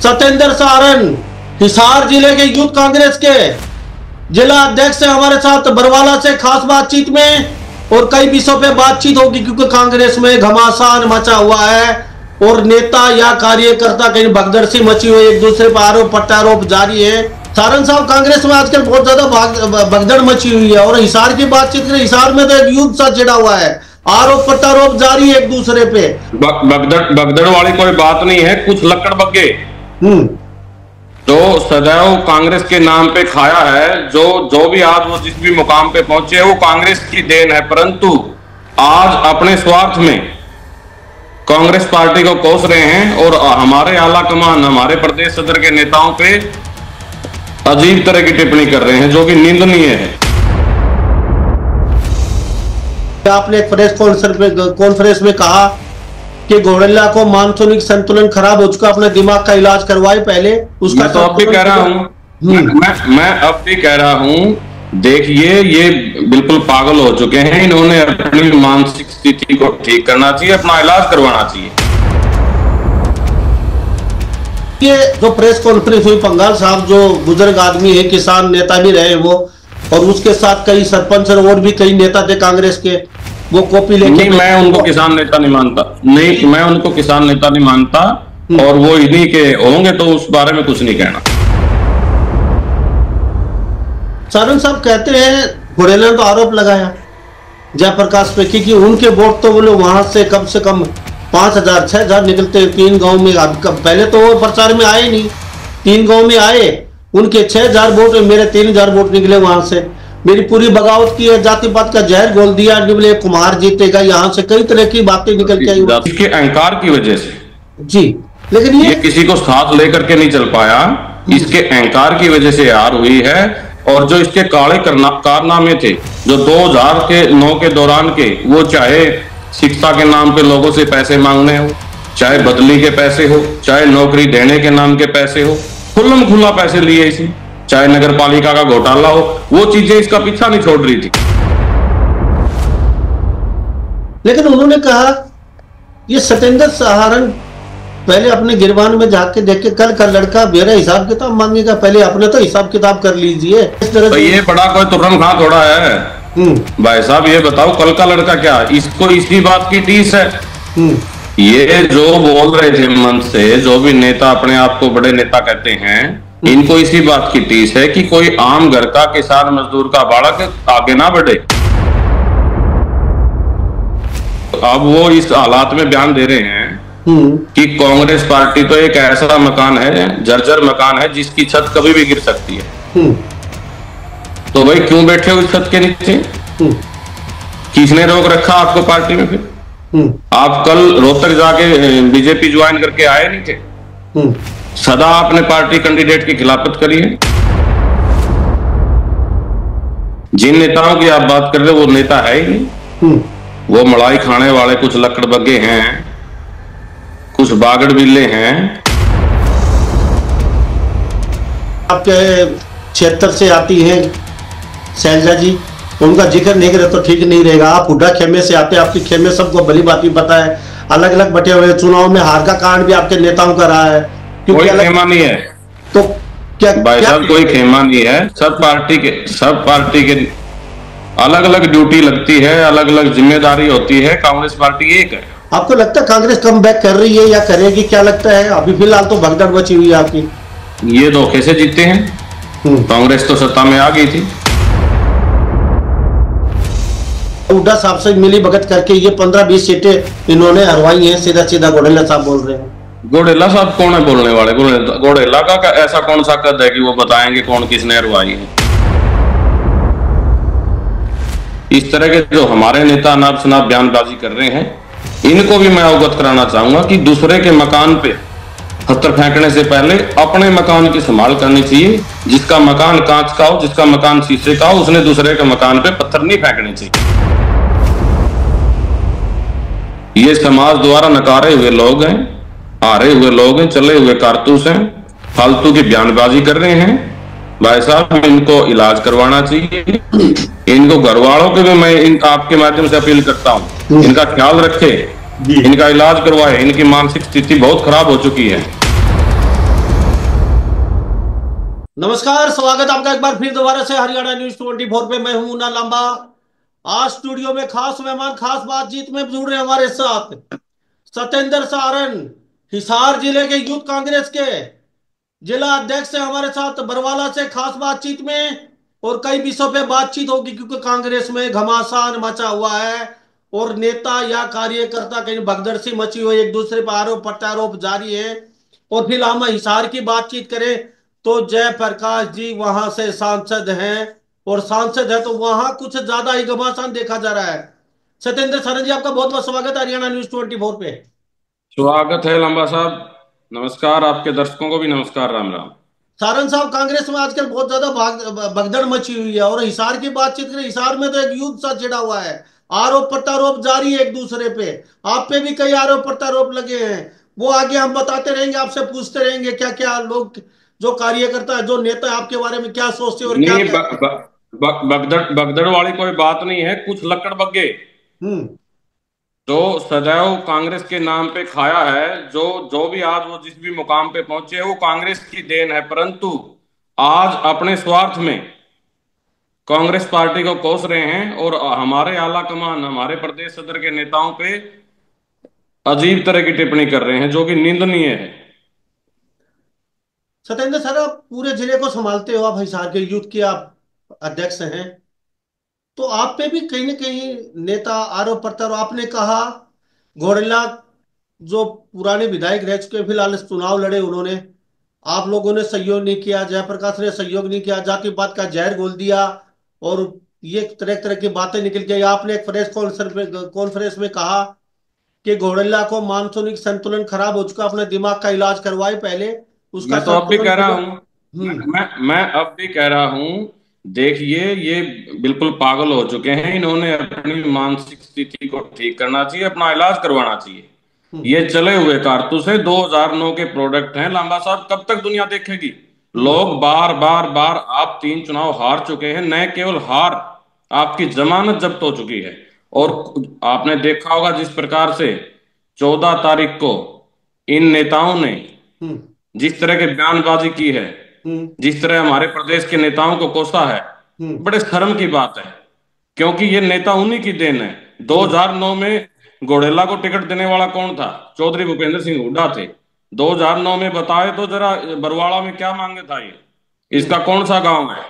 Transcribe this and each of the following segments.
सत्येंद्र सहारण हिसार जिले के यूथ कांग्रेस के जिला अध्यक्ष है हमारे साथ बरवाला से खास बातचीत में, और कई विषयों पे बातचीत होगी क्योंकि कांग्रेस में घमासान मचा हुआ है और नेता या कार्यकर्ता कहीं भगदड़ सी मची हुई, एक दूसरे पर आरोप प्रत्यारोप जारी है। सारण साहब, कांग्रेस में आजकल बहुत ज्यादा भगदड़ मची हुई है और हिसार की बातचीत करें, हिसार में तो एक युद्ध सा छिड़ा हुआ है, आरोप प्रत्यारोप जारी है एक दूसरे पे। भगदड़ वाली कोई बात नहीं है, कुछ लक्कड़ बग्गे जो सदैव कांग्रेस के नाम पे खाया है, जो भी आज वो जिस भी मुकाम पे पहुंचे वो कांग्रेस की देन है, परंतु आज अपने स्वार्थ में कांग्रेस पार्टी को कोस रहे हैं और हमारे आला कमान, हमारे प्रदेश सदर के नेताओं पे अजीब तरह की टिप्पणी कर रहे हैं जो कि निंदनीय है। आपने एक प्रेस कॉन्फ्रेंस में कहा कि गौरेला को मानसूनिक संतुलन खराब हो चुका, अपने दिमाग का इलाज करवाए पहले उसका। मैं तो अब भी कह रहा हूं, मैं अब भी कह रहा हूं, देखिए ये बिल्कुल पागल हो चुके हैं, इन्होंने अपनी मानसिक स्थिति को ठीक करना चाहिए, अपना इलाज करवाना चाहिए। ये जो प्रेस कॉन्फ्रेंस हुई, पंगाल साहब जो बुजुर्ग आदमी है, किसान नेता भी रहे वो, और उसके साथ कई सरपंच और भी कई नेता थे कांग्रेस के, वो कॉपी लेके। नहीं, मैं उनको किसान नेता नहीं मानता, नहीं मैं उनको किसान नेता नहीं मानता, और वो इन्हीं के होंगे तो उस बारे में कुछ नहीं कहना। सारण साहब कहते हैं गौरेला ने तो आरोप लगाया जयप्रकाश पे कि उनके वोट तो बोले वहां से कम 5,000 6,000 निकलते 3 गांव में। पहले तो वो प्रचार में आए नहीं, 3 गांव में आए, उनके 6,000 वोट, मेरे 3,000 वोट निकले वहां से। मेरी पूरी बगावत की है, जाति पात का जहर घोल दिया, निकले कुमार जीतेगा, यहाँ से कई तरह की बातें निकल के आई इसके अहंकार की वजह से जी। लेकिन ये किसी को साथ लेकर के नहीं चल पाया, इसके अहंकार की वजह से हार हुई है। और जो इसके काले कारनामे थे जो 2009 के दौरान के, वो चाहे शिक्षा के नाम पे लोगों से पैसे मांगने हो, चाहे बदली के पैसे हो, चाहे नौकरी देने के नाम के पैसे हो, खुल्लम खुल्ला पैसे लिए इसी, चाहे नगर पालिका का घोटाला हो, वो चीजें इसका पीछा नहीं छोड़ रही थी। लेकिन उन्होंने कहा ये सत्येंद्र सहारण पहले अपने गिरबान में जाके देखे, कल का लड़का मेरा हिसाब किताब मांगेगा, पहले अपने तो हिसाब किताब कर लीजिए। इस तरह ये बड़ा कोई तुर्रम खा थोड़ा है भाई साहब, ये बताओ कल का लड़का क्या, इसको इसी बात की टीस है। ये जो बोल रहे थे मन से, जो भी नेता अपने आप को बड़े नेता कहते हैं, इनको इसी बात की टीस है कि कोई आम घर का किसान मजदूर का बालक आगे ना बढ़े। अब वो इस हालात में बयान दे रहे हैं कि कांग्रेस पार्टी तो एक ऐसा मकान है, जर्जर मकान है, जिसकी छत कभी भी गिर सकती है। तो भाई क्यों बैठे हो इस छत के नीचे? किसने रोक रखा आपको पार्टी में? फिर आप कल रोहतक जाके बीजेपी ज्वाइन करके आए नहीं थे? सदा आपने पार्टी कैंडिडेट की खिलाफत करी है। जिन नेताओं की आप बात कर रहे हो वो नेता है ही नहीं, वो मलाई खाने वाले कुछ लकड़ बग्गे हैं, कुछ बागड़ बिल्ले हैं। आपके क्षेत्र से आती हैं शैलजा जी, उनका जिक्र नहीं करे तो ठीक नहीं रहेगा। आप हुड्डा खेमे से आते हैं, आपकी खेमे सबको भली बात पता है, अलग अलग बटे हुए चुनाव में हार का कारण भी आपके नेताओं का रहा है। कोई खेमा नहीं है तो क्या भाई साहब, कोई खेमा नहीं है। सब पार्टी के अलग अलग ड्यूटी लगती है, अलग अलग जिम्मेदारी होती है, कांग्रेस पार्टी एक है। आपको लगता है कांग्रेस कम बैक कर रही है या करेगी, क्या लगता है? अभी फिलहाल तो भगदड़ बची हुई है आपकी। ये धोखे से जीते हैं, कांग्रेस तो सत्ता में आ गई थी। हुड्डा साहब से मिली भगत करके ये 15-20 सीटें इन्होंने हरवाई हैं, सीधा सीधा गौरेला साहब बोल रहे हैं। गौरेला साहब कौन है बोलने वाले? गौरेला का ऐसा कौन सा कद है कि वो बताएंगे कौन किसने हरवाई है? इस तरह के जो हमारे नेता अनाप शनाप बयानबाजी कर रहे हैं, इनको भी मैं अवगत कराना चाहूंगा कि दूसरे के मकान पे पत्थर फेंकने से पहले अपने मकान की संभाल करनी चाहिए। जिसका मकान कांच का हो, जिसका मकान शीशे का हो, उसने दूसरे के मकान पे पत्थर नहीं फेंकने चाहिए। ये समाज द्वारा नकारे हुए लोग हैं, हारे हुए लोग हैं, चले हुए कारतूस हैं, फालतू की बयानबाजी कर रहे हैं। भाई साहब, इनको इलाज करवाना चाहिए। इनको घर वालों के भी मैं आपके माध्यम से अपील करता हूँ, इनका ख्याल रखे, इनका इलाज करवाए। इनकी मानसिक स्थिति बहुत खराब हो चुकी है। नमस्कार, स्वागत आपका एक बार फिर दोबारा से हरियाणा न्यूज 24 पे। मैं हूं मुन्ना लांबा। आज स्टूडियो में खास मेहमान, खास बातचीत में जुड़ रहे हैं हमारे साथ सत्येंद्र सारन, हिसार जिले के यूथ कांग्रेस के जिला अध्यक्ष है हमारे साथ बरवाला से। खास बातचीत में और कई विषयों पे बातचीत होगी, क्योंकि कांग्रेस में घमासान मचा हुआ है और नेता या कार्यकर्ता कहीं भगदड़ सी मची हुई, एक दूसरे पर आरोप प्रत्यारोप जारी है। और फिर हम हिसार की बातचीत करें तो जयप्रकाश जी वहां से सांसद हैं, और सांसद है तो वहां कुछ ज्यादा ही घमासान देखा जा रहा है। सत्येंद्र सारन जी, आपका बहुत बहुत स्वागत है हरियाणा न्यूज 24 पे। स्वागत है लंबा साहब। नमस्कार, आपके दर्शकों को भी नमस्कार। राम राम। सारन साहब, कांग्रेस में आजकल बहुत ज्यादा भगदड़ मची हुई है, और हिसार की बातचीत करें, हिसार में तो एक युद्ध सा छिड़ा हुआ है। आरोप प्रत्यारोप जारी है एक दूसरे पे। आप पे भी कई आरोप प्रत्यारोप लगे हैं। वो आगे हम बताते रहेंगे, आपसे पूछते रहेंगे क्या क्या लोग, जो कार्यकर्ता है, जो नेता है, आपके बारे में क्या सोचते हैं और क्या नहीं, कहते हैं। बगदड़ बगदड़ वाली कोई बात नहीं है। कुछ लक्कड़ बग्गे हम्म। जो सदैव कांग्रेस के नाम पे खाया है, जो जो भी आज वो जिस भी मुकाम पे पहुंचे हैं, वो कांग्रेस की देन है। परंतु आज अपने स्वार्थ में कांग्रेस पार्टी को कोस रहे हैं और हमारे आला कमान, हमारे प्रदेश सदर के नेताओं पे अजीब तरह की टिप्पणी कर रहे हैं, जो कि निंदनीय है। सत्येंद्र सर, आप पूरे जिले को संभालते हो, आप हिसार के यूथ के आप अध्यक्ष हैं, तो आप पे भी कहीं ना कहीं नेता आरोप प्रत्यारोप, आपने कहा घोड़ेला जो पुराने विधायक रह चुके हैं, फिलहाल इस चुनाव लड़े उन्होंने, आप लोगों ने सहयोग नहीं किया, जयप्रकाश ने सहयोग नहीं किया, जाति पात का जहर घोल दिया, और ये तरह तरह की बातें निकल के आपने एक प्रेस कॉन्फ्रेंस में कहा कि घोड़ेला को मानसूनिक संतुलन खराब हो चुका, अपने दिमाग का इलाज करवाए पहले, उसका मैं तो अब भी संतुलन कह रहा बिगड़। हूं हम्म। मैं अब भी कह रहा हूं। देखिए, ये बिल्कुल पागल हो चुके हैं। इन्होंने अपनी मानसिक स्थिति को ठीक करना चाहिए, अपना इलाज करवाना चाहिए। हम्म। ये चले हुए कारतूस है, 2009 के प्रोडक्ट हैं। लांबा साहब, कब तक दुनिया देखेगी? हम्म। लोग बार बार बार, आप 3 चुनाव हार चुके हैं। न केवल हार, आपकी जमानत जब्त हो चुकी है। और आपने देखा होगा जिस प्रकार से 14 तारीख को इन नेताओं ने हम्म। जिस तरह की बयानबाजी की है, हम्म। जिस तरह हमारे प्रदेश के नेताओं को कोसा है, हम्म। बड़े शर्म की बात है। क्योंकि ये नेता उन्हीं की देन है। हम्म। 2009 में घोड़ेला को टिकट देने वाला कौन था? चौधरी भूपेंद्र सिंह हुड्डा थे। 2009 में बताए तो जरा, बरवाड़ा में क्या मांगे था ये? हम्म। इसका कौन सा गांव है?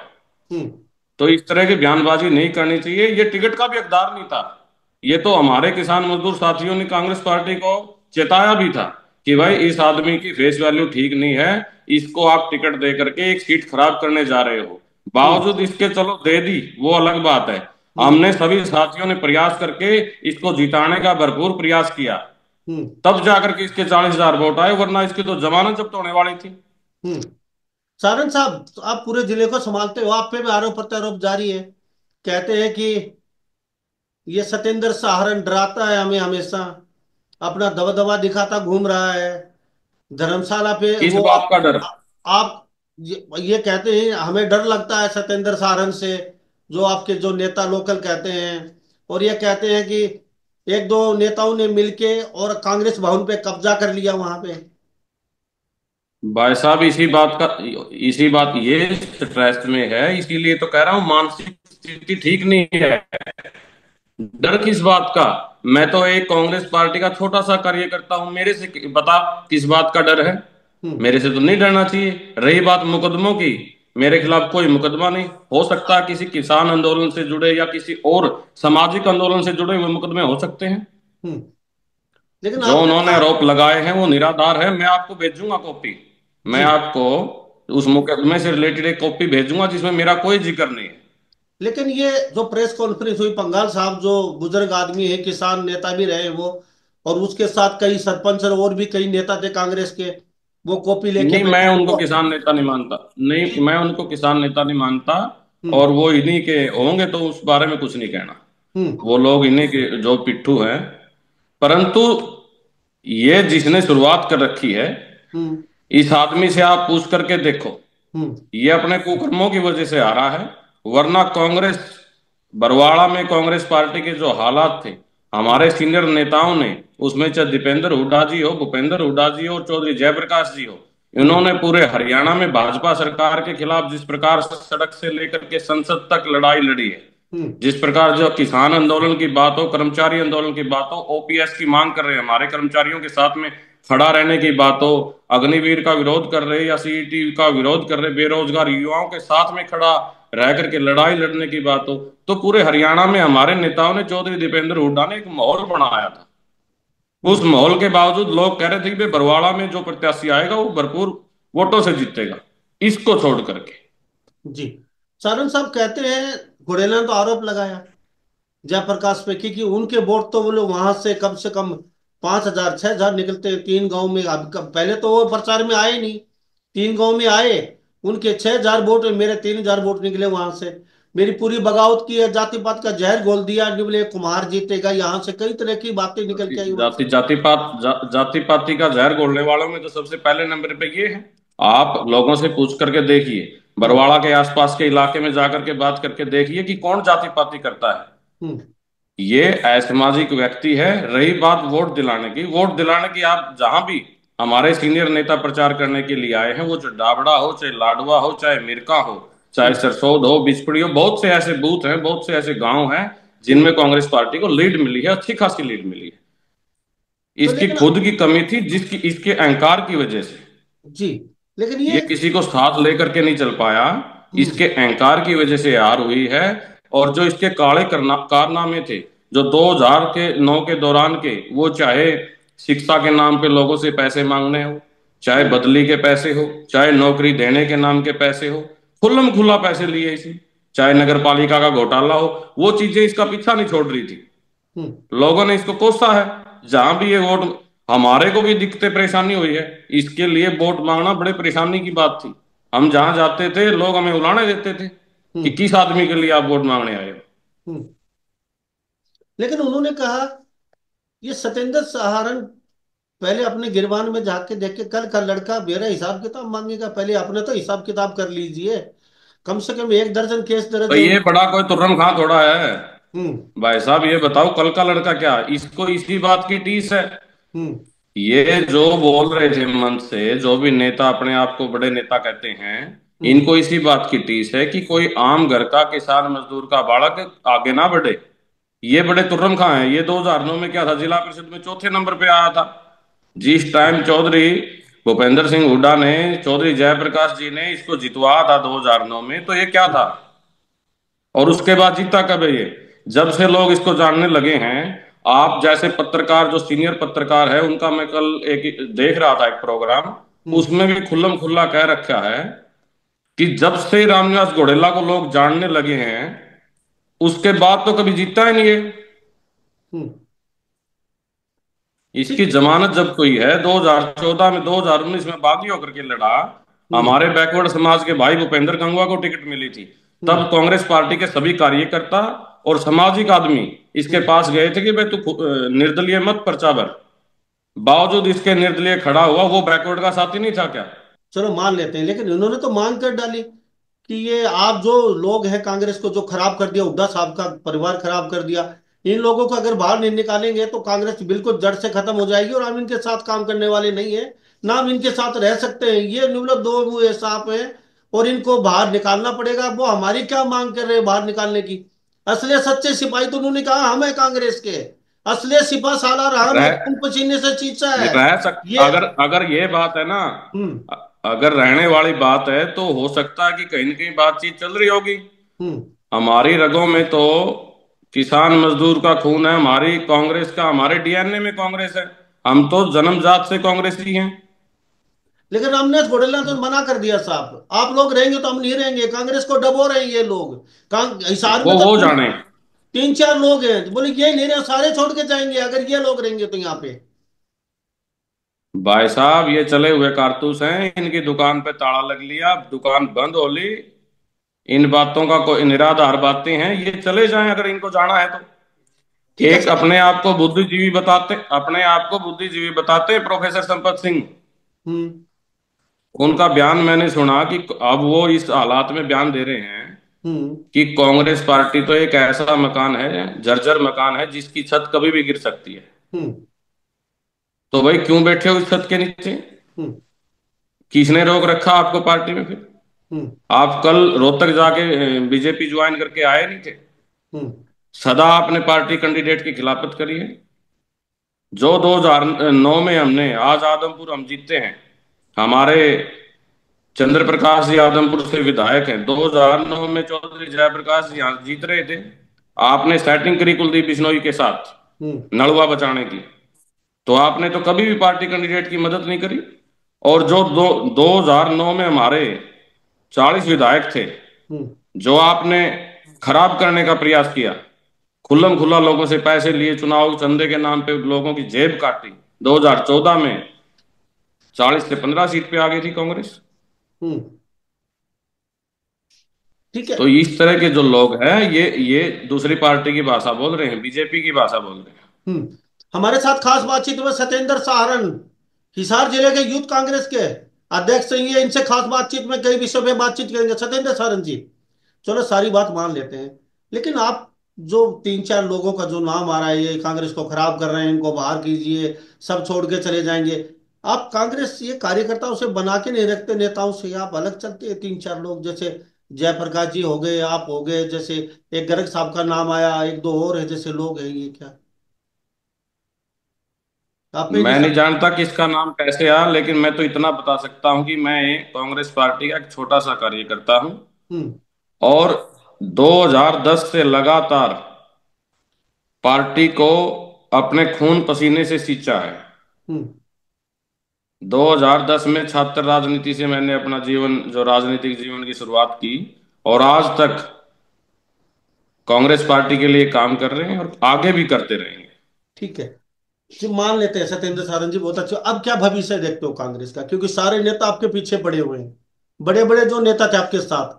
हम्म। तो इस तरह की बयानबाजी नहीं करनी चाहिए। ये टिकट का भी हकदार नहीं था। ये तो हमारे किसान मजदूर साथियों ने कांग्रेस पार्टी को चेताया भी था कि भाई, इस आदमी की फेस वैल्यू ठीक नहीं है, इसको आप टिकट दे करके एक सीट खराब करने जा रहे हो। हम्म। बावजूद इसके चलो दे दी, वो अलग बात है। हम्म। हमने सभी साथियों ने प्रयास करके इसको जिताने का भरपूर प्रयास किया, हम्म। तब जाकर के इसके 40,000 वोट आए, वरना इसकी तो जमानत जब्त होने वाली थी। हम्म। सारंग साहब, तो आप पूरे जिले को संभालते हो, आप पे भी आरोप प्रत्यारोप जारी है। कहते हैं कि ये सत्येंद्र साहरन डराता है हमें हमेशा, अपना दबदबा दिखाता घूम रहा है धर्मशाला पे। किस वो बात का डर? आप ये कहते हैं हमें डर लगता है सत्येंद्र साहरन से, जो आपके जो नेता लोकल कहते हैं, और ये कहते हैं कि एक दो नेताओं ने मिलके और कांग्रेस भवन पे कब्जा कर लिया वहां पे। भाई साहब, इसी बात ये स्ट्रेस में है, इसीलिए तो कह रहा हूं मानसिक स्थिति ठीक नहीं है। डर किस बात का? मैं तो एक कांग्रेस पार्टी का छोटा सा कार्यकर्ता हूं। मेरे से बता, किस बात का डर है? हम्म। मेरे से तो नहीं डरना चाहिए। रही बात मुकदमों की, मेरे खिलाफ कोई मुकदमा नहीं। हो सकता है किसी किसान आंदोलन से जुड़े या किसी और सामाजिक आंदोलन से जुड़े हुए मुकदमे हो सकते हैं। हम्म। लेकिन जो आपने उन्होंने कहा। आरोप लगाए हैं वो निराधार है। मैं आपको भेजूंगा कॉपी। मैं जी। आपको उस मुकदमे से रिलेटेड एक कॉपी भेजूंगा जिसमें मेरा कोई जिक्र नहीं है। लेकिन ये जो प्रेस कॉन्फ्रेंस हुई, पंगाल साहब जो बुजुर्ग आदमी है, किसान नेता भी रहे वो, और उसके साथ कई सरपंच और भी कई नेता थे कांग्रेस के, वो कॉपी लेके नहीं, मैं बैठे उनको वो। किसान नेता नहीं मानता। नहीं, मैं उनको किसान नेता नहीं मानता। हम्म। और वो इन्हीं के होंगे तो उस बारे में कुछ नहीं कहना। हम्म। वो लोग इन्हीं के जो पिट्ठू हैं। परंतु ये जिसने शुरुआत कर रखी है, हम्म। इस आदमी से आप पूछ करके देखो। हम्म। ये अपने कुकर्मों की वजह से आ रहा है। वरना कांग्रेस, बरवाड़ा में कांग्रेस पार्टी के जो हालात थे, हम्म। हमारे सीनियर नेताओं ने, उसमें चाहे दीपेंद्र हुड्डा जी हो, भूपेंद्र हुड्डा जी हो और चौधरी जयप्रकाश जी हो, इन्होंने पूरे हरियाणा में भाजपा सरकार के खिलाफ जिस प्रकार से सड़क से लेकर के संसद तक लड़ाई लड़ी है, जिस प्रकार जो किसान आंदोलन की बात हो, कर्मचारी आंदोलन की बात हो, ओपीएस की मांग कर रहे हैं, हमारे कर्मचारियों के साथ में खड़ा रहने की बात हो, अग्निवीर का विरोध कर रहे या सीईटी का विरोध कर रहे, बेरोजगार युवाओं के साथ में खड़ा रह करके लड़ाई लड़ने की बात हो, तो पूरे हरियाणा में हमारे नेताओं ने चौधरी दीपेंद्र हुड्डा ने एक माहौल बनाया था। उस माहौल के बावजूद लोग कह रहे थे कि बरवाड़ा में जो प्रत्याशी आएगा वो भरपूर वोटों से जीतेगा, इसको छोड़ करके। जी। सारण साहब कहते हैं, घुड़ेला ने तो आरोप लगाया जयप्रकाश पे कि उनके वोट तो वो लोग वहां से कम 5,000 6,000 निकलते हैं तीन गांव में। अब पहले तो वो प्रचार में आए नहीं, तीन गांव में आए, उनके 6,000 वोट, मेरे 3,000 वोट निकले वहां से। मेरी पूरी बगावत की है, जाति पात का जहर घोल दिया, निबले कुम्हार जीतेगा यहाँ से, कई तरह की बातें निकल के आई वहां से। जाति पाति का जहर घोलने वालों में तो सबसे पहले नंबर पे ये है। आप लोगों से पूछ करके देखिए, बरवाड़ा के आसपास के इलाके में जाकर के बात करके देखिए कि कौन जाति पाति करता है। हम्म। ये असामाजिक व्यक्ति है। रही बात वोट दिलाने की, वोट दिलाने की, आप जहां भी हमारे सीनियर नेता प्रचार करने के लिए आए हैं, वो चाहे डाबड़ा हो, चाहे लाडवा हो, चाहे मिरका हो, चाहे सरसोद हो, बिचपड़ी हो, बहुत से ऐसे बूथ हैं, बहुत से ऐसे गांव हैं जिनमें कांग्रेस पार्टी को लीड मिली है, अच्छी खासी लीड मिली है। तो इसकी लेकिन खुद की कमी थी, जिसकी इसके अहंकार की वजह से जी, लेकिन ये किसी को साथ लेकर के नहीं चल पाया, हम्म इसके अहंकार की वजह से हार हुई है। और जो इसके काले कारनामे थे जो 2009 के दौरान के, वो चाहे शिक्षा के नाम पे लोगों से पैसे मांगने हो, चाहे बदली के पैसे हो, चाहे नौकरी देने के नाम के पैसे हो, खुल्लम खुल्ला पैसे लिए इसी, चाहे नगर पालिका का घोटाला हो, वो चीजें इसका पीछा नहीं छोड़ रही थी। हम्म लोगों ने इसको कोसा है। जहां भी ये वोट, हमारे को भी दिक्कतें परेशानी हुई है, इसके लिए वोट मांगना बड़े परेशानी की बात थी। हम जहां जाते थे लोग हमें उलाने देते थे कि हम्म किस आदमी के लिए आप वोट मांगने आए हो। हम्म। लेकिन उन्होंने कहा, ये सत्येंद्र सहारण पहले अपने गिरबान में जाके देखे, कल का लड़का मेरा हिसाब किताब मांगेगा, पहले अपने तो हिसाब किताब कर लीजिए, कम से कम 1 दर्जन केस दर्ज तो है ये बड़ा कोई तुर्रम खां थोड़ा है हम्म भाई साहब, ये बताओ कल का लड़का क्या, इसको इसी बात की टीस है। हम्म ये जो बोल रहे थे मन से, जो भी नेता अपने आप को बड़े नेता कहते हैं, हम्म इनको इसी बात की टीस है कि कोई आम घर का किसान मजदूर का बालक आगे ना बढ़े। ये बड़े तुर्रम खां हैं। ये 2009 में क्या था, जिला परिषद में चौथे नंबर पे आया था। जिस टाइम चौधरी भूपेंद्र सिंह हुड्डा ने, चौधरी जयप्रकाश जी ने इसको जितवाया था 2009 में, तो ये क्या था। और उसके बाद जीता कब है ये, जब से लोग इसको जानने लगे हैं। आप जैसे पत्रकार, जो सीनियर पत्रकार है, उनका मैं कल एक देख रहा था एक प्रोग्राम, हम्म उसमें भी खुल्लम खुल्ला कह रखा है कि जब से रामनिवास घोडेला को लोग जानने लगे हैं, उसके बाद तो कभी जीता ही नहीं है। हम्म। इसकी ठीक। जमानत जब कोई है 2014 में, 2019 में बागी होकर के लड़ा, हम्म हमारे बैकवर्ड समाज के भाई भूपेंद्र गंगवा को टिकट मिली थी, तब हम्म कांग्रेस पार्टी के सभी कार्यकर्ता और सामाजिक आदमी इसके हम्म। पास गए थे कि भाई तू निर्दलीय मत पर्चा भर। बावजूद इसके निर्दलीय खड़ा हुआ, वो बैकवर्ड का साथी नहीं था क्या। चलो मान लेते हैं, लेकिन इन्होंने तो मांग कर डाली कि ये आप जो लोग हैं कांग्रेस को जो खराब कर दिया, हुड्डा साहब का परिवार खराब कर दिया, इन लोगों को अगर बाहर नहीं निकालेंगे तो कांग्रेस बिल्कुल जड़ से खत्म हो जाएगी और हम इनके साथ काम करने वाले नहीं है, ना हम इनके साथ रह सकते हैं। ये निम्न दो मुंह सांप है और इनको बाहर निकालना पड़ेगा। वो हमारी क्या मांग कर रहे हैं बाहर निकालने की? असली सच्चे सिपाही तो उन्होंने कहा हम है कांग्रेस के, असली सिपा सालार हम है, रह खून पसीने से चीचा है रह सक ये। अगर अगर ये बात है ना, हम्म अगर रहने वाली बात है, तो हो सकता है कि कहीं ना कहीं बातचीत चल रही होगी। हम्म हमारी रगों में तो किसान मजदूर का खून है, हमारी कांग्रेस का, हमारे डीएनए में कांग्रेस है। हम तो जन्मजात से कांग्रेसी हैं। लेकिन हमने घोटाला तो मना कर दिया साहब, आप लोग रहेंगे तो हम नहीं रहेंगे, कांग्रेस को डबो रहे हैं ये लोग। हिसार में तो वो तीन जाने। तीन चार लोग हैं तो बोले ये नहीं रहे, सारे छोड़ के जाएंगे अगर ये लोग रहेंगे तो यहाँ पे। भाई साहब, ये चले हुए कारतूस हैं, इनकी दुकान पे ताला लग लिया, दुकान बंद हो ली। इन बातों का कोई निराधार बातें हैं, ये चले जाएं अगर इनको जाना है तो। ठीक है एक सर। अपने आप को बुद्धिजीवी बताते हैं प्रोफेसर संपत सिंह। हम्म उनका बयान मैंने सुना कि अब वो इस हालात में बयान दे रहे हैं हम्म कि कांग्रेस पार्टी तो एक ऐसा मकान है, जर्जर मकान है, जिसकी छत कभी भी गिर सकती है। हम्म तो भाई क्यों बैठे हो इस छत के नीचे। हम्म किसने रोक रखा आपको पार्टी में फिर? आप कल रोहतक जाके बीजेपी ज्वाइन करके आए नहीं थे? सदा आपने पार्टी कैंडिडेट की खिलाफत करी है। जो 2009 में हमने, आज आदमपुर हम जीतते हैं, हमारे चंद्र प्रकाश जी आदमपुर से विधायक हैं, 2009 में चौधरी जयप्रकाश जी यहाँ जीत रहे थे, आपने सेटिंग करी कुलदीप बिश्नोई के साथ नलवा बचाने की, तो आपने तो कभी भी पार्टी कैंडिडेट की मदद नहीं करी। और जो 2009 में हमारे 40 विधायक थे, जो आपने खराब करने का प्रयास किया, खुल्लम खुल्ला लोगों से पैसे लिए, चुनाव चंदे के नाम पे लोगों की जेब काटी, 2014 में 40 से 15 सीट पे आ गई थी कांग्रेस। ठीक है। तो इस तरह के जो लोग हैं, ये दूसरी पार्टी की भाषा बोल रहे हैं, बीजेपी की भाषा बोल रहे हैं। हमारे साथ खास बातचीत में सत्येंद्र सहारण, हिसार जिले के यूथ कांग्रेस के अध्यक्ष हैं ये। इनसे खास बातचीत में कई विषयों पे बातचीत करेंगे। सत्येंद्र सहारण जी, चलो सारी बात मान लेते हैं, लेकिन आप जो 3-4 लोगों का जो नाम आ रहा है, ये कांग्रेस को खराब कर रहे हैं, इनको बाहर कीजिए, सब छोड़ के चले जाएंगे, आप कांग्रेस ये कार्यकर्ताओं से बना के नहीं रखते, नेताओं से आप अलग चलते हैं? 3-4 लोग जैसे जयप्रकाश जी हो गए, आप हो गए, जैसे एक गर्ग साहब का नाम आया, एक दो और है जैसे लोग हैं, ये क्या आप पे नहीं मैं नहीं सब? जानता किसका नाम कैसे आया, लेकिन मैं तो इतना बता सकता हूं कि मैं कांग्रेस पार्टी का एक छोटा सा कार्यकर्ता हूं, हम्म। और 2010 से लगातार पार्टी को अपने खून पसीने से सींचा है। हम्म। 2010 में छात्र राजनीति से मैंने अपना जीवन, जो राजनीतिक जीवन की शुरुआत की, और आज तक कांग्रेस पार्टी के लिए काम कर रहे हैं और आगे भी करते रहेंगे। ठीक है जी, मान लेते हैं सत्येंद्र सारंग जी बहुत अच्छे। अब क्या भविष्य देखते हो कांग्रेस का? क्योंकि सारे नेता आपके पीछे पड़े हुए हैं, बड़े बड़े जो नेता थे आपके साथ,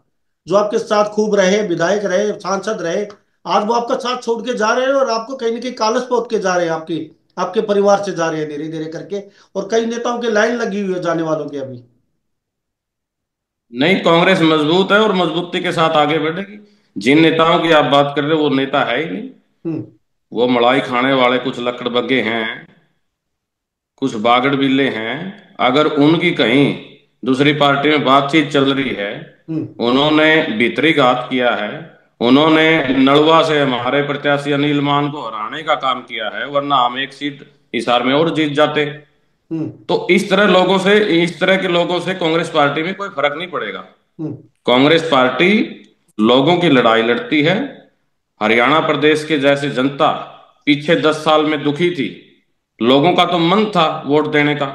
जो आपके साथ खूब रहे, विधायक रहे, सांसद रहे, आज वो आपका साथ छोड़ के जा रहे हैं और आपको कहीं ना कहीं कालस पोत के जा रहे हैं, आपकी आपके परिवार से जा रहे हैं धीरे धीरे करके। और कई नेताओं की लाइन लगी हुई है जाने वालों की अभी। नहीं, कांग्रेस मजबूत है और मजबूती के साथ आगे बढ़ेगी। जिन नेताओं की आप बात कर रहे हो वो नेता है ही नहीं। हम्म। वो मलाई खाने वाले कुछ लकड़बग्गे हैं, कुछ बागड़ बिल्ले हैं। अगर उनकी कहीं दूसरी पार्टी में बातचीत चल रही है, हम्म। उन्होंने भीतरी घात किया है, उन्होंने नलवा से हमारे प्रत्याशी अनिल मान को हराने का काम किया है, वरना हम एक सीट हिसार में और जीत जाते। हम्म। तो इस तरह के लोगों से कांग्रेस पार्टी में कोई फर्क नहीं पड़ेगा। हम्म। कांग्रेस पार्टी लोगों की लड़ाई लड़ती है। हरियाणा प्रदेश के जैसे जनता पीछे 10 साल में दुखी थी, लोगों का तो मन था वोट देने का।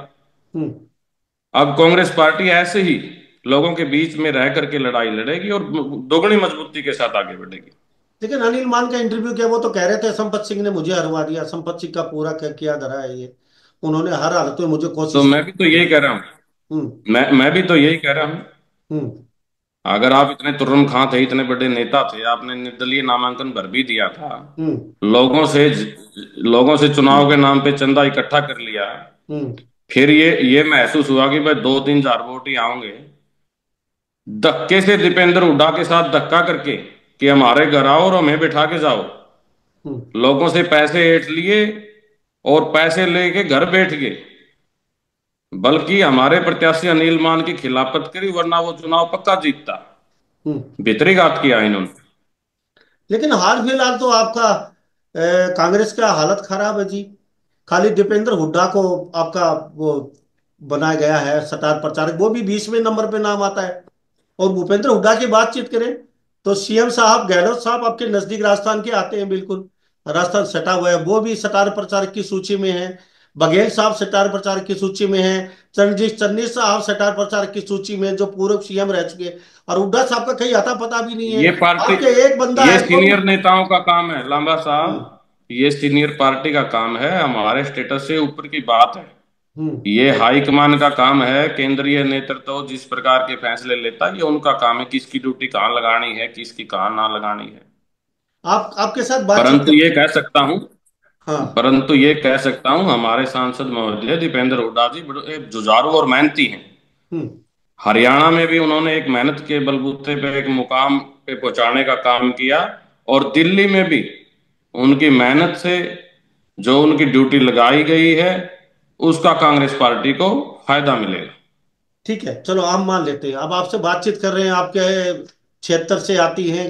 हम्म। अब कांग्रेस पार्टी ऐसे ही लोगों के बीच में रह करके लड़ाई लड़ेगी और दोगुनी मजबूती के साथ आगे बढ़ेगी। लेकिन अनिल मान का इंटरव्यू किया, वो तो कह रहे थे संपत सिंह ने मुझे हरवा दिया, संपत सिंह का पूरा क्या किया धरा है ये, उन्होंने हर हालत में मुझे तो कोशिश मैं भी तो की। यही कह रहा हूँ, हम्म। मैं भी तो यही कह रहा हूँ। हम्म। अगर आप इतने तुर्रम खां थे, इतने बड़े नेता थे, आपने निर्दलीय नामांकन भर भी दिया था, हम्म। लोगों से चुनाव के नाम पे चंदा इकट्ठा कर लिया, हम्म। फिर ये महसूस हुआ कि भाई 2-3 हजार वोट ही आओगे, धक्के से दीपेंद्र हुड्डा के साथ धक्का करके कि हमारे घर आओ और हमें बिठा के जाओ, हम्म। लोगों से पैसे ऐंठ लिए और पैसे लेके घर बैठ गए, बल्कि हमारे प्रत्याशी अनिल मान की खिलाफत करी, वरना वो चुनाव पक्का जीतता। हम्म। भितरी घात किया इन्होंने। लेकिन हाल फिलहाल तो आपका कांग्रेस का हालत खराब है जी। खाली दीपेंद्र हुड्डा को आपका वो बनाया गया है स्टार प्रचारक, वो भी 20वें नंबर पे नाम आता है। और भूपेंद्र हुड्डा की बातचीत करें तो सीएम साहब गहलोत साहब आपके नजदीक राजस्थान के आते हैं, बिल्कुल राजस्थान सटा हुआ है, वो भी स्टार प्रचारक की सूची में है। बघेल साहब स्टार प्रचारक की सूची में है। चरणजीत चन्नी साहब स्टार प्रचारक की सूची में, जो पूर्व सीएम रह चुके। और हुड्डा साहब का कहीं आता पता भी नहीं है। ये पार्टी, आपके एक बंदा ये है वो भी। सीनियर नेताओं का काम है लांबा हम्म। साहब, ये सीनियर पार्टी का काम है, हमारे स्टेटस से ऊपर की बात है। हम्म। ये हाईकमान का काम है, केंद्रीय नेतृत्व जिस प्रकार के फैसले लेता है ये उनका काम है, किसकी ड्यूटी कहाँ लगानी है, किसकी कहाँ ना लगानी है। आप आपके साथ बातचीत परंतु ये करते कह सकता हूँ हाँ। परंतु ये कह सकता हूँ, हमारे सांसद महोदय दीपेंद्र हुड्डा जी बड़े जुझारू और मेहनती हैं। हम्म। हरियाणा में भी उन्होंने एक मेहनत के बलबूते पे एक मुकाम पे पहुंचाने का काम किया, और दिल्ली में भी उनकी मेहनत से जो उनकी ड्यूटी लगाई गई है, उसका कांग्रेस पार्टी को फायदा मिलेगा। ठीक है, चलो हम मान लेते हैं। अब आपसे बातचीत कर रहे हैं, आपके क्षेत्र से आती हैं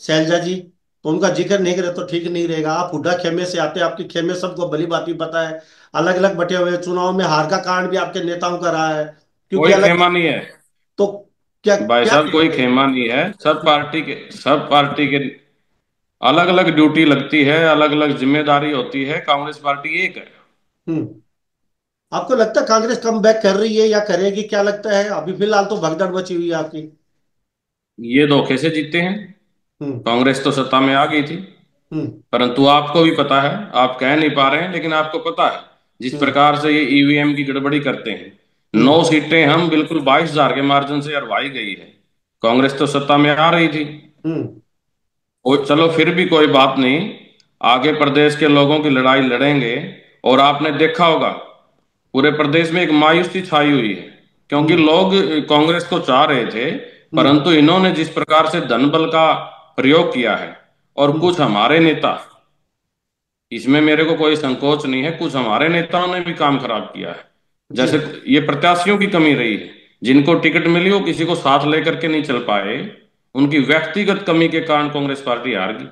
शैलजा जी, तो उनका जिक्र नहीं करे तो ठीक नहीं रहेगा। आप हुड्डा खेमे से आते हैं, आपके खेमे सबको भली भांति पता है। अलग अलग बटे हुए चुनाव में हार का कारण भी आपके नेताओं का रहा है, क्योंकि कोई अलग। खेमा नहीं है तो क्या भाई क्या साहब, कोई कहेंगे? खेमा नहीं है। सब पार्टी के अलग अलग ड्यूटी लगती है, अलग अलग जिम्मेदारी होती है। कांग्रेस पार्टी एक है। हम्म। आपको लगता है कांग्रेस कम बैक कर रही है या करेगी? क्या लगता है? अभी फिलहाल तो भगदड़ मची हुई है आपकी। ये धोखे से जीते हैं। हम्म। कांग्रेस तो सत्ता में आ गई थी, हम्म। परंतु आपको भी पता है, आप कह नहीं पा रहे हैं लेकिन आपको पता है जिस हम्म। प्रकार से ये ईवीएम की गड़बड़ी करते हैं। हम्म। 9 सीटें हम बिल्कुल 22,000 के मार्जिन से हरवाई गई है। कांग्रेस तो सत्ता में आ रही थी। हम्म। और चलो फिर भी कोई बात नहीं, आगे प्रदेश के लोगों की लड़ाई लड़ेंगे। और आपने देखा होगा पूरे प्रदेश में एक मायूसी छाई हुई है, क्योंकि हम्म। लोग कांग्रेस को चाह रहे थे, हम्म। परंतु इन्होंने जिस प्रकार से धन बल का प्रयोग किया है, और हम्म। कुछ हमारे नेता, इसमें मेरे को कोई संकोच नहीं है, कुछ हमारे नेताओं ने भी काम खराब किया है। जी। जैसे ये प्रत्याशियों की कमी रही है, जिनको टिकट मिली वो किसी को साथ लेकर के नहीं चल पाए। उनकी व्यक्तिगत कमी के कारण कांग्रेस पार्टी हार गई।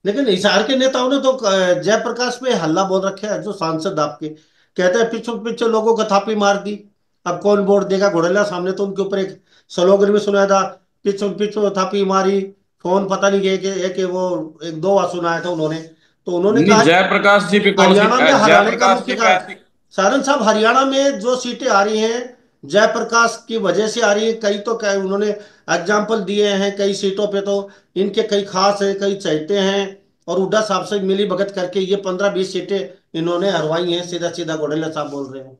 लेकिन हिसार के नेताओं ने तो जयप्रकाश पे हल्ला बोल रखे है, जो सांसद आपके कहते हैं पीछे पीछे लोगों को थापी मार दी। अब कौन वोट देगा घोड़ेला सामने? तो उनके ऊपर एक स्लोगन भी सुनाया था, पीछे पीछे थापी मारी। फोन पता नहीं एक वो एक दो बार सुनाया था उन्होंने। तो उन्होंने नहीं, कहा जयप्रकाश जी पे कौन सी, हरियाणा में हराने का जयप्रकाश मुख्य जी पे कारण, ऐसी। सारण साहब, हरियाणा में जो सीटें आ रही हैं जयप्रकाश की वजह से आ रही है। कई तो कई उन्होंने एग्जाम्पल दिए हैं, कई सीटों पे तो इनके कई खास हैं, कई चाहते हैं। और हुड्डा साहब से मिली भगत करके ये 15-20 सीटें इन्होंने हरवाई हैं। सीधा सीधा घोड़ेला साहब बोल रहे हैं।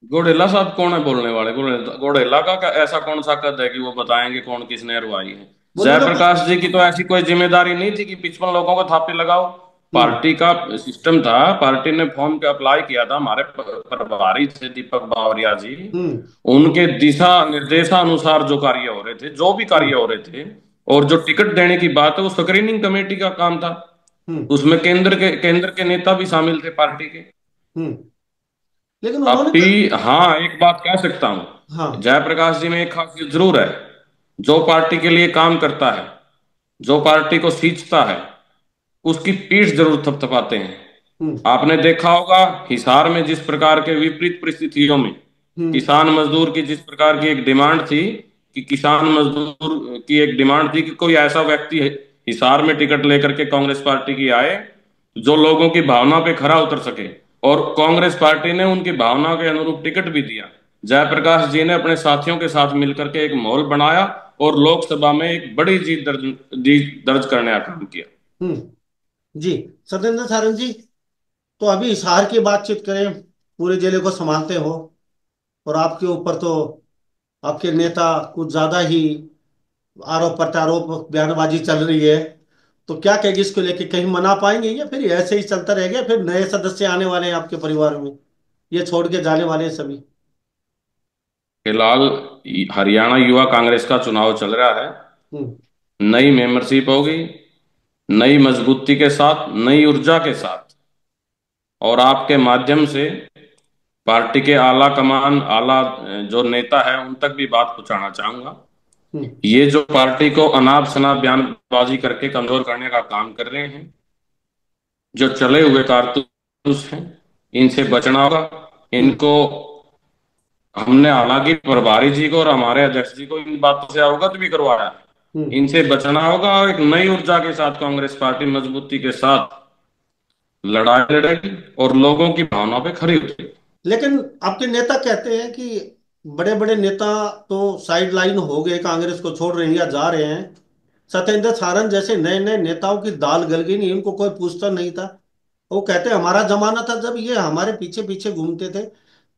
घोड़ेला साहब कौन है बोलने वाले? घोड़ेला का ऐसा कौन सा कद है कि वो बताएंगे कौन किसने अरवाई है? बोले लोग। जयप्रकाश जी की तो ऐसी कोई जिम्मेदारी नहीं थी कि 55 लोगों को थापे लगाओ। हम्म। पार्टी का सिस्टम था, पार्टी ने फॉर्म पे अप्लाई किया था, हमारे प्रभारी थे दीपक बावरिया जी। हम्म। उनके दिशा निर्देशानुसार जो कार्य हो रहे थे, जो भी कार्य हम्म। हो रहे थे, और जो टिकट देने की बात है वो स्क्रीनिंग कमेटी का काम था। हम्म। उसमें केंद्र के नेता भी शामिल थे पार्टी के। हम्म। लेकिन उन्होंने अभी हाँ, एक बात कह सकता हूं, हाँ। जयप्रकाश जी में एक खासियत जरूर है। जो पार्टी के लिए काम करता है, जो पार्टी को सींचता है, उसकी पीठ जरूर थपथपाते हैं। हम्म। आपने देखा होगा हिसार में जिस प्रकार के विपरीत परिस्थितियों में हम्म। किसान मजदूर की जिस प्रकार की एक डिमांड थी, कि किसान मजदूर की एक डिमांड थी कि कोई ऐसा व्यक्ति हिसार में टिकट लेकर के कांग्रेस पार्टी की आए जो लोगों की भावना पे खरा उतर सके। और कांग्रेस पार्टी ने उनकी भावना के अनुरूप टिकट भी दिया। जयप्रकाश जी ने अपने साथियों के साथ मिलकर के एक माहौल बनाया और लोकसभा में एक बड़ी जीत दर्ज करने का काम किया। हम्म। जी। सत्येंद्र सारंग जी, तो अभी हिसार की बातचीत करें। पूरे जिले को संभालते हो, और आपके ऊपर तो आपके नेता कुछ ज्यादा ही आरोप प्रत्यारोप बयानबाजी चल रही है। तो क्या कहेगी इसको लेके? कहीं मना पाएंगे या फिर ऐसे ही चलता रहेगा? फिर नए सदस्य आने वाले हैं आपके परिवार में, ये छोड़ के जाने वाले हैं सभी? फिलहाल हरियाणा युवा कांग्रेस का चुनाव चल रहा है। हम्म। नई मेंबरशिप होगी, नई मजबूती के साथ, नई ऊर्जा के साथ, और आपके माध्यम से पार्टी के आला जो नेता है उन तक भी बात पहुंचाना चाहूंगा। हम्म। ये जो पार्टी को अनाप शनाप बयानबाजी करके कमजोर करने का काम कर रहे हैं, जो चले हुए कारतूस हैं, इनसे बचना होगा। हम्म। इनको हमने हालांकि प्रभारी जी को और हमारे अध्यक्ष जी को इन बातों से अवगत भी करवाया है। हम्म। इनसे बचना होगा और एक नई ऊर्जा के साथ कांग्रेस पार्टी मजबूती के साथ लड़ाई लड़ेगी और लोगों की भावना पे खरी उतरेगी। लेकिन आपके नेता कहते हैं कि बड़े बड़े नेता तो साइड लाइन हो गए, कांग्रेस को छोड़ रहे हैं या जा रहे हैं। सत्येंद्र सारंग जैसे नए नए नेताओं की दाल गल गई नहीं, इनको कोई पूछता नहीं था। वो कहते हैं हमारा जमाना था जब ये हमारे पीछे पीछे घूमते थे,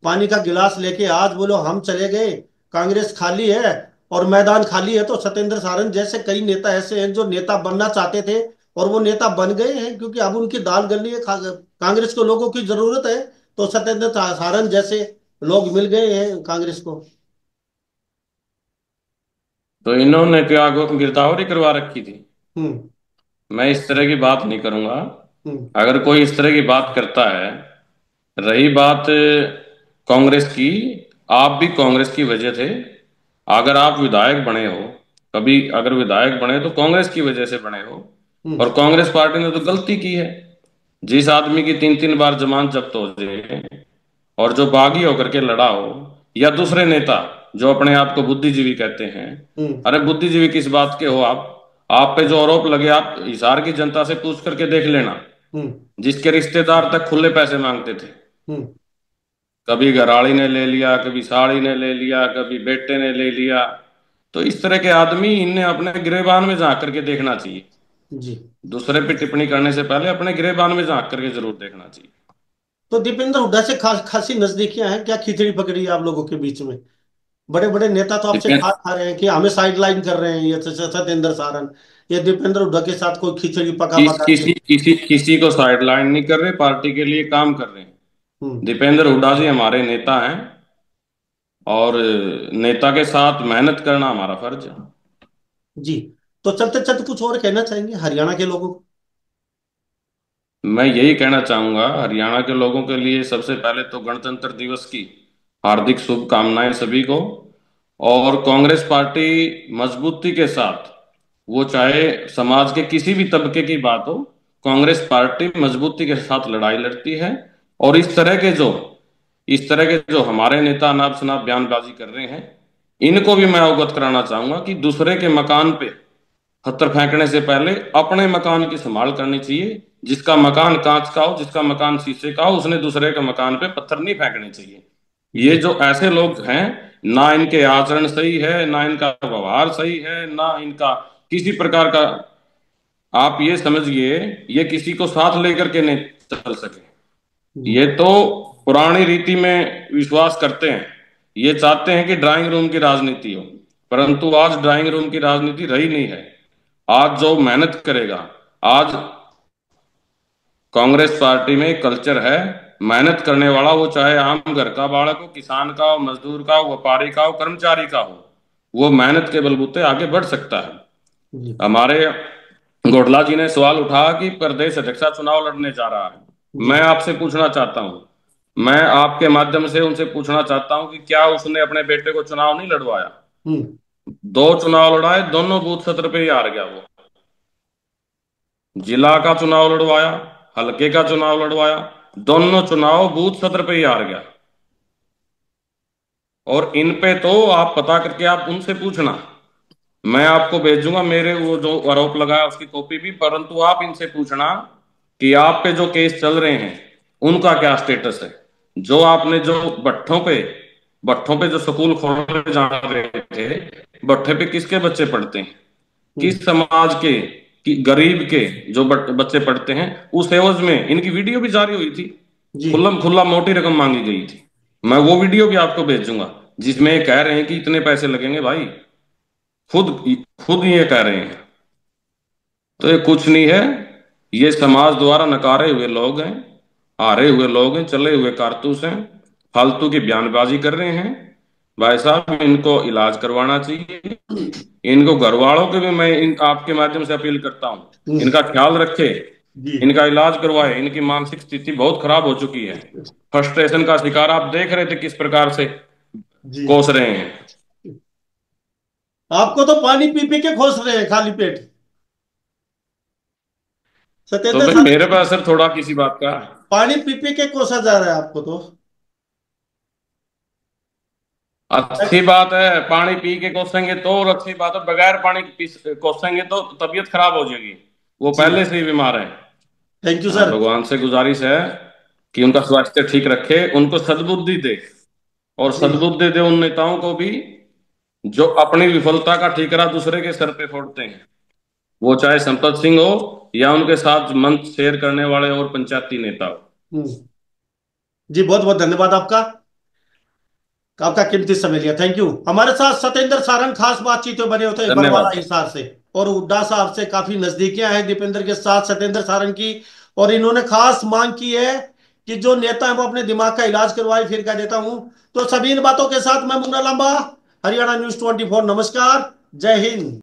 पानी का गिलास लेके। आज बोलो हम चले गए, कांग्रेस खाली है और मैदान खाली है। तो सत्येंद्र सारंग जैसे कई नेता ऐसे हैं जो नेता बनना चाहते थे और वो नेता बन गए हैं, क्योंकि अब उनकी दाल गलनी है। कांग्रेस को लोगों की जरूरत है, तो सत्येंद्र सारंग जैसे लोग मिल गए हैं कांग्रेस को। तो इन्होंने क्या गिरदावरी करवा रखी थी? हम्म। मैं इस तरह की बात नहीं करूंगा। हम्म। अगर कोई इस तरह की बात करता है, रही बात कांग्रेस की, आप भी कांग्रेस की वजह थे। अगर आप विधायक बने हो, कभी अगर विधायक बने तो कांग्रेस की वजह से बने हो। और कांग्रेस पार्टी ने तो गलती की है। जिस आदमी की 3-3 बार जमानत जब्त हो जाए और जो बागी होकर के लड़ा हो, या दूसरे नेता जो अपने आप को बुद्धिजीवी कहते हैं, अरे बुद्धिजीवी किस बात के हो आप पे जो आरोप लगे, आप हिसार की जनता से पूछ करके देख लेना। जिसके रिश्तेदार तक खुले पैसे मांगते थे, कभी घराड़ी ने ले लिया, कभी साड़ी ने ले लिया, कभी बेटे ने ले लिया। तो इस तरह के आदमी, इन्हें अपने गिरेबान में झांक करके देखना चाहिए। जी। दूसरे पे टिप्पणी करने से पहले अपने गिरेबान में झांक करके जरूर देखना चाहिए। तो दीपेंद्र हुड्डा से खासी नजदीकियां हैं क्या? खिचड़ी पकड़ी है आप लोगों के बीच में? बड़े बड़े नेता तो आपसे दीपेंद्र खा खा रहे हैं कि हमें साइडलाइन कर रहे हैं, ये सत्येंद्र सारन, ये दीपेंद्र हुड्डा के साथ कोई खिचड़ी पका किस पका के। किसी किसी किसी को साइडलाइन नहीं कर रहे, पार्टी के लिए काम कर रहे हैं। हम्म। दीपेंद्र हुड्डा जी हमारे नेता हैं, और नेता के साथ मेहनत करना हमारा फर्ज है। जी। तो चलते चलते कुछ और कहना चाहेंगे हरियाणा के लोगों को? मैं यही कहना चाहूंगा हरियाणा के लोगों के लिए, सबसे पहले तो गणतंत्र दिवस की हार्दिक शुभकामनाएं सभी को। और कांग्रेस पार्टी मजबूती के साथ, वो चाहे समाज के किसी भी तबके की बात हो, कांग्रेस पार्टी मजबूती के साथ लड़ाई लड़ती है। और इस तरह के जो हमारे नेता अनाप शनाप बयानबाजी कर रहे हैं, इनको भी मैं अवगत कराना चाहूंगा कि दूसरे के मकान पे पत्थर फेंकने से पहले अपने मकान की संभाल करनी चाहिए। जिसका मकान कांच का हो, जिसका मकान शीशे का हो, उसने दूसरे के मकान पे पत्थर नहीं फेंकने चाहिए। ये जी। जो ऐसे लोग हैं, ना इनके आचरण सही है, ना इनका व्यवहार सही है, ना इनका किसी प्रकार का, आप ये समझिए, ये किसी को साथ लेकर के नहीं चल सके। जी। ये तो पुरानी रीति में विश्वास करते हैं। ये चाहते हैं कि ड्राइंग रूम की राजनीति हो, परंतु आज ड्राइंग रूम की राजनीति रही नहीं है। आज जो मेहनत करेगा, आज कांग्रेस पार्टी में एक कल्चर है मेहनत करने वाला, वो चाहे आम घर का बालक हो, किसान का हो, मजदूर का हो, व्यापारी का हो, कर्मचारी का हो, वो मेहनत के बलबूते आगे बढ़ सकता है। जी। हमारे गोडला जी ने सवाल उठाया कि प्रदेश अध्यक्ष चुनाव लड़ने जा रहा है। जी। मैं आपसे पूछना चाहता हूं, मैं आपके माध्यम से उनसे पूछना चाहता हूं कि क्या उसने अपने बेटे को चुनाव नहीं लड़वाया? हम्म। 2 चुनाव लड़ाए, दोनों बूथ सत्र पे ही हार गया वो। जिला का चुनाव लड़वाया, हल्के का चुनाव लड़वाया, दोनों चुनाव बूथ सत्र पे ही हार गया। और इन पे तो आप पता करके आप उनसे पूछना, मैं आपको भेजूंगा मेरे वो जो आरोप लगाया उसकी कॉपी भी, परंतु आप इनसे पूछना कि आप पे जो केस चल रहे हैं उनका क्या स्टेटस है। जो आपने जो भट्ठों पे जो स्कूल खोलने जा रहे थे, भट्ठे पे किसके बच्चे पढ़ते हैं, हम्म। किस समाज के, कि गरीब के जो बच्चे पढ़ते हैं, उस एवज में इनकी वीडियो भी जारी हुई थी। जी। खुल्लम खुल्ला मोटी रकम मांगी गई थी। मैं वो वीडियो भी आपको भेजूंगा, जिसमें ये कह रहे हैं कि इतने पैसे लगेंगे भाई। खुद खुद ये कह रहे हैं। तो ये कुछ नहीं है, ये समाज द्वारा नकारे हुए लोग हैं, हारे हुए लोग हैं, चले हुए कारतूस हैं, फालतू की बयानबाजी कर रहे हैं। भाई साहब, इनको इलाज करवाना चाहिए। इनको घर वालों के भी मैं आपके माध्यम से अपील करता हूँ, हम्म। इनका ख्याल रखे, जी। इनका इलाज करवाए। इनकी मानसिक स्थिति बहुत खराब हो चुकी है। फ्रस्ट्रेशन का शिकार आप देख रहे थे किस प्रकार से जी। कोस रहे हैं। आपको तो पानी पी पी के खोस रहे हैं खाली पेट, तो सत्येंद्र भाई साहब। मेरे पे असर थोड़ा किसी बात का। पानी पी पी के कोसा जा रहा है आपको तो। अच्छी बात है, पानी पी के कोसेंगे तो, और अच्छी बात है बगैर पानी के कोसेंगे तो तबीयत खराब हो जाएगी। वो जी। पहले से ही बीमार है। थैंक यू हाँ, सर। भगवान से गुजारिश है कि उनका स्वास्थ्य ठीक रखे, उनको सद्बुद्धि दे। और जी। सद्बुद्धि दे उन नेताओं को भी जो अपनी विफलता का ठीकरा दूसरे के सर पे फोड़ते हैं। वो चाहे संपत सिंह हो, या उनके साथ मंच शेयर करने वाले और पंचायती नेता हो। हम्म। जी, बहुत बहुत धन्यवाद आपका। आपका कीमती समय लिया, थैंक यू। हमारे साथ सत्येंद्र सारंग खास बातचीत में बने होते हैं बरवाला धन्यवाद। हिसार से। और हुड्डा साहब से काफी नजदीकियां हैं दीपेंद्र के साथ, सत्येंद्र सारंग की। और इन्होंने खास मांग की है कि जो नेता है वो अपने दिमाग का इलाज करवाए, फिर कह देता हूं। तो सभी इन बातों के साथ मैं मुन्ना लांबा, हरियाणा न्यूज 24, नमस्कार, जय हिंद।